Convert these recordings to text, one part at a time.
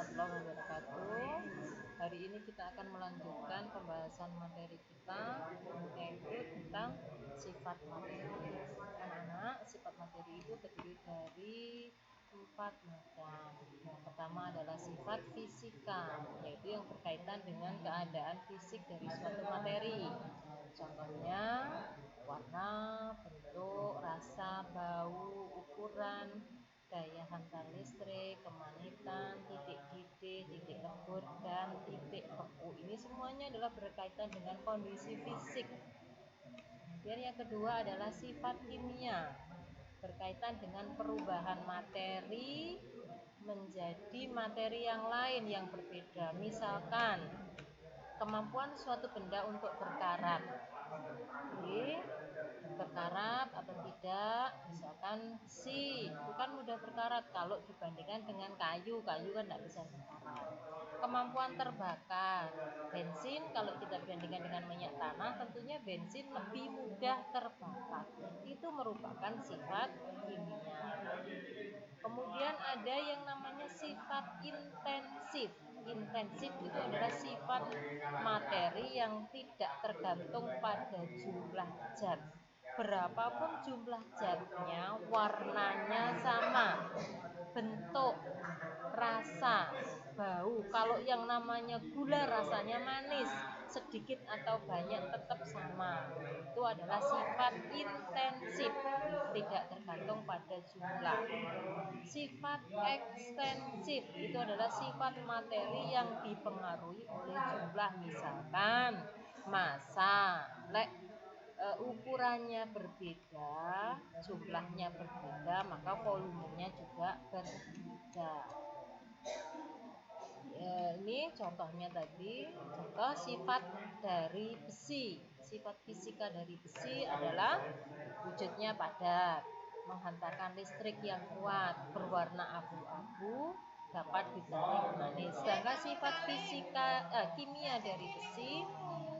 warahmatullahi wabarakatuh. Hari ini kita akan melanjutkan pembahasan materi kita, yaitu tentang sifat materi. Anak-anak, sifat materi itu terdiri dari 4 macam. Yang pertama adalah sifat fisika, yaitu yang berkaitan dengan keadaan fisik dari suatu materi. Contohnya warna, bentuk, rasa, bau, ukuran, daya hantar listrik, kemanitan, titik didih, titik lebur, dan titik beku. Ini semuanya adalah berkaitan dengan kondisi fisik. Kemudian yang kedua adalah sifat kimia, berkaitan dengan perubahan materi menjadi materi yang lain yang berbeda. Misalkan kemampuan suatu benda untuk berkarat. Jadi berkarat atau tidak, misalkan besi itu kan mudah berkarat kalau dibandingkan dengan kayu kan tidak bisa berkarat. Kemampuan terbakar, bensin kalau kita bandingkan dengan minyak tanah, tentunya bensin lebih mudah terbakar. Itu merupakan sifat kimia. Kemudian ada yang namanya sifat intensif. Intensif itu adalah sifat materi yang tidak tergantung pada jumlah zat. Berapapun jumlah zatnya, warnanya sama, bentuk, rasa, bau. Kalau yang namanya gula rasanya manis, sedikit atau banyak tetap sama. Itu adalah sifat intensif, tidak tergantung pada jumlah. Sifat ekstensif itu adalah sifat materi yang dipengaruhi oleh jumlah. Misalkan massa, ukurannya berbeda, jumlahnya berbeda, maka volumenya juga berbeda. Ini contohnya tadi, contoh sifat dari besi. Sifat fisika dari besi adalah wujudnya padat, menghantarkan listrik yang kuat, berwarna abu-abu, dapat ditarik manis. Sedangkan sifat kimia dari besi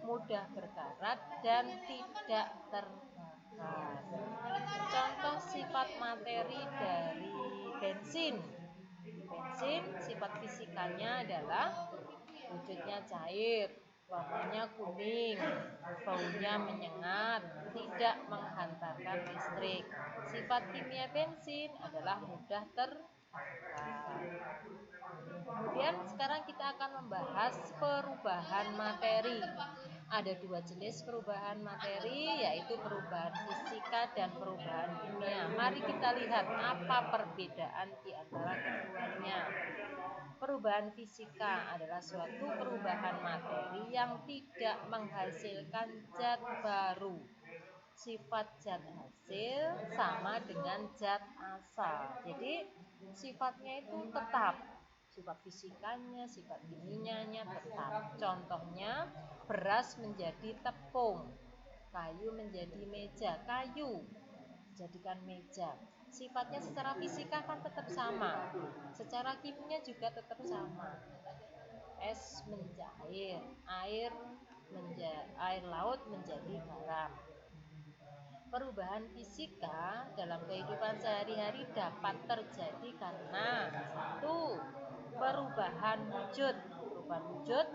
mudah berkarat dan tidak terbakar. Contoh sifat materi dari bensin. Bensin sifat fisikanya adalah wujudnya cair, warnanya kuning, baunya menyengat, tidak menghantarkan listrik. Sifat kimia bensin adalah mudah terbakar. Kemudian sekarang kita akan membahas perubahan materi. Ada 2 jenis perubahan materi, yaitu perubahan fisika dan perubahan kimia. Mari kita lihat apa perbedaan di antara keduanya. Perubahan fisika adalah suatu perubahan materi yang tidak menghasilkan zat baru. Sifat zat hasil sama dengan zat asal. Jadi sifatnya itu tetap. Sifat fisikanya, sifat kimianya tetap. Contohnya beras menjadi tepung, kayu menjadi meja. Kayu jadikan meja. Sifatnya secara fisika kan tetap sama, secara kimia juga tetap sama. Es mencair, air laut menjadi garam. Perubahan fisika dalam kehidupan sehari-hari dapat terjadi karena 1. Perubahan wujud. Perubahan wujud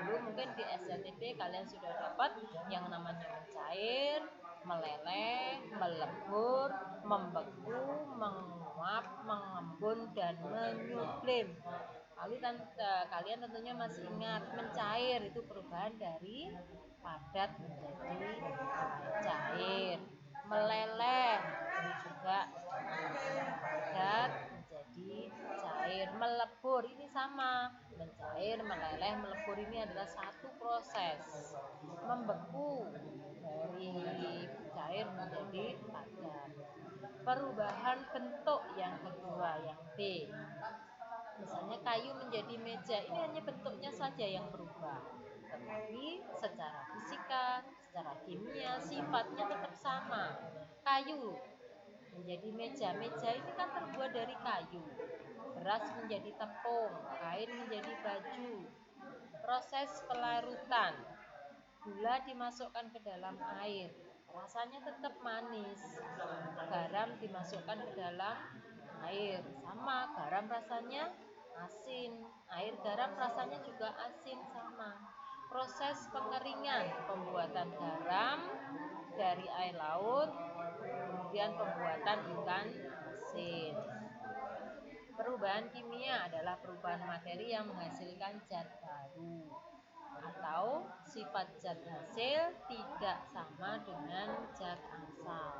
dulu mungkin di SNTP kalian sudah dapat yang namanya mencair, meleleh, melebur, membeku, menguap, mengembun, dan menyublim. Lalu kalian tentunya masih ingat mencair itu perubahan dari padat menjadi cair. Meleleh ini juga padat menjadi cair. Melebur ini sama, mencair, meleleh, melebur ini adalah satu proses. Membeku dari cair menjadi padat. Perubahan bentuk yang kedua, yang B. Misalnya kayu menjadi meja, ini hanya bentuknya saja yang berubah, tetapi secara fisika, secara kimia, sifatnya tetap sama. Kayu menjadi meja, meja ini kan terbuat dari kayu. Beras menjadi tepung, kain menjadi baju. Proses pelarutan, gula dimasukkan ke dalam air, rasanya tetap manis. Garam dimasukkan ke dalam air, sama, garam rasanya asin. Air garam rasanya juga asin sama. Proses pengeringan, pembuatan garam dari air laut, kemudian pembuatan ikan asin. Perubahan kimia adalah perubahan materi yang menghasilkan zat baru atau sifat zat hasil tidak sama dengan zat asal.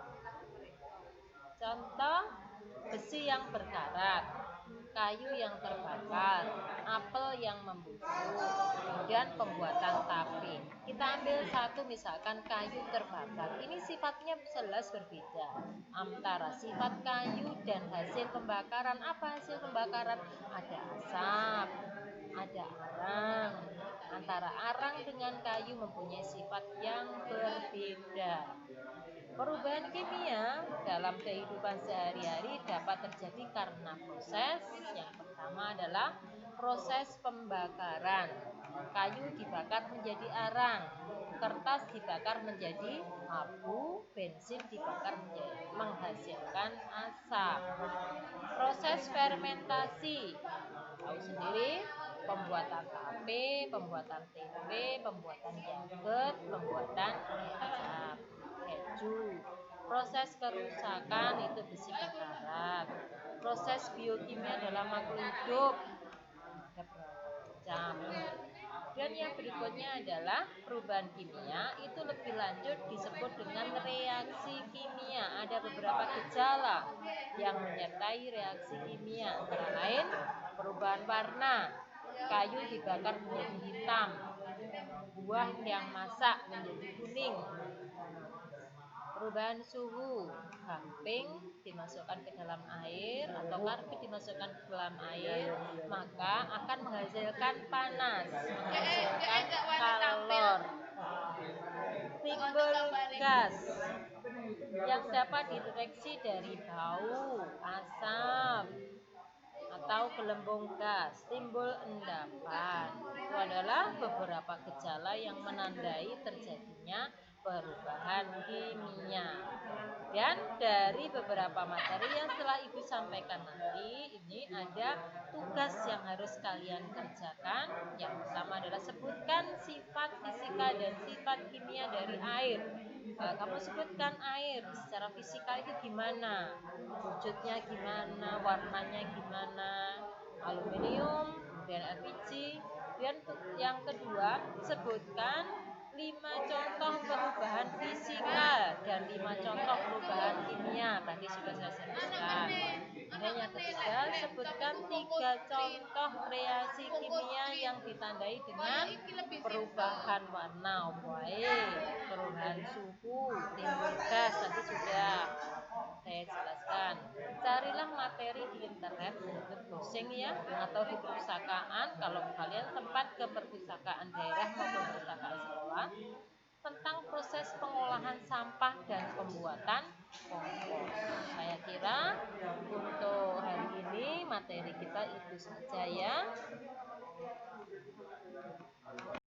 Contoh, besi yang berkarat, kayu yang terbakar, apel yang membusuk, kemudian pembuatan tape. Kita ambil satu misalkan kayu terbakar. Ini sifatnya jelas berbeda antara sifat kayu dan hasil pembakaran. Apa hasil pembakaran? Ada asap, ada arang. Antara arang dengan kayu mempunyai sifat yang berbeda. Perubahan kimia dalam kehidupan sehari-hari dapat terjadi karena proses. Yang pertama adalah proses pembakaran. Kayu dibakar menjadi arang, kertas dibakar menjadi abu, bensin dibakar menghasilkan asap. Proses fermentasi, tahu sendiri, pembuatan tape, pembuatan tempe, pembuatan yogurt, pembuatan kecap, keju. Proses kerusakan itu besi berkarat. Proses biokimia dalam makhluk hidup ada berapa macam. Dan yang berikutnya adalah perubahan kimia, itu lebih lanjut disebut dengan reaksi kimia. Ada beberapa gejala yang menyertai reaksi kimia, antara lain perubahan warna, kayu dibakar menjadi hitam, buah yang masak menjadi kuning. Perubahan suhu, gamping dimasukkan ke dalam air atau karbit dimasukkan ke dalam air, maka akan menghasilkan panas, menghasilkan kalor. Timbul gas yang dapat dideteksi dari bau, asap, atau gelembung gas. Timbul endapan. Itu adalah beberapa gejala yang menandai terjadinya perubahan kimia. Dan dari beberapa materi yang telah Ibu sampaikan nanti, ini ada tugas yang harus kalian kerjakan. Yang pertama adalah sebutkan sifat fisika dan sifat kimia dari air. Kamu sebutkan air secara fisika itu gimana, wujudnya gimana, warnanya gimana, aluminium, kemudian LPG. Dan yang kedua, sebutkan 5 contoh perubahan fisika dan 5 contoh perubahan kimia. Tadi sudah saya sebutkan. Dan yang ketiga, sebutkan 3 contoh reaksi kimia yang ditandai dengan perubahan warna, perubahan suhu, timbul gas. Tadi sudah saya jelaskan. Carilah materi di internet, browsing ya, atau di perpustakaan kalau kalian sempat ke perpustakaan daerah maupun perpustakaan sekolah, tentang proses pengolahan sampah dan pembuatan kompos. Saya kira untuk hari ini materi kita itu saja ya.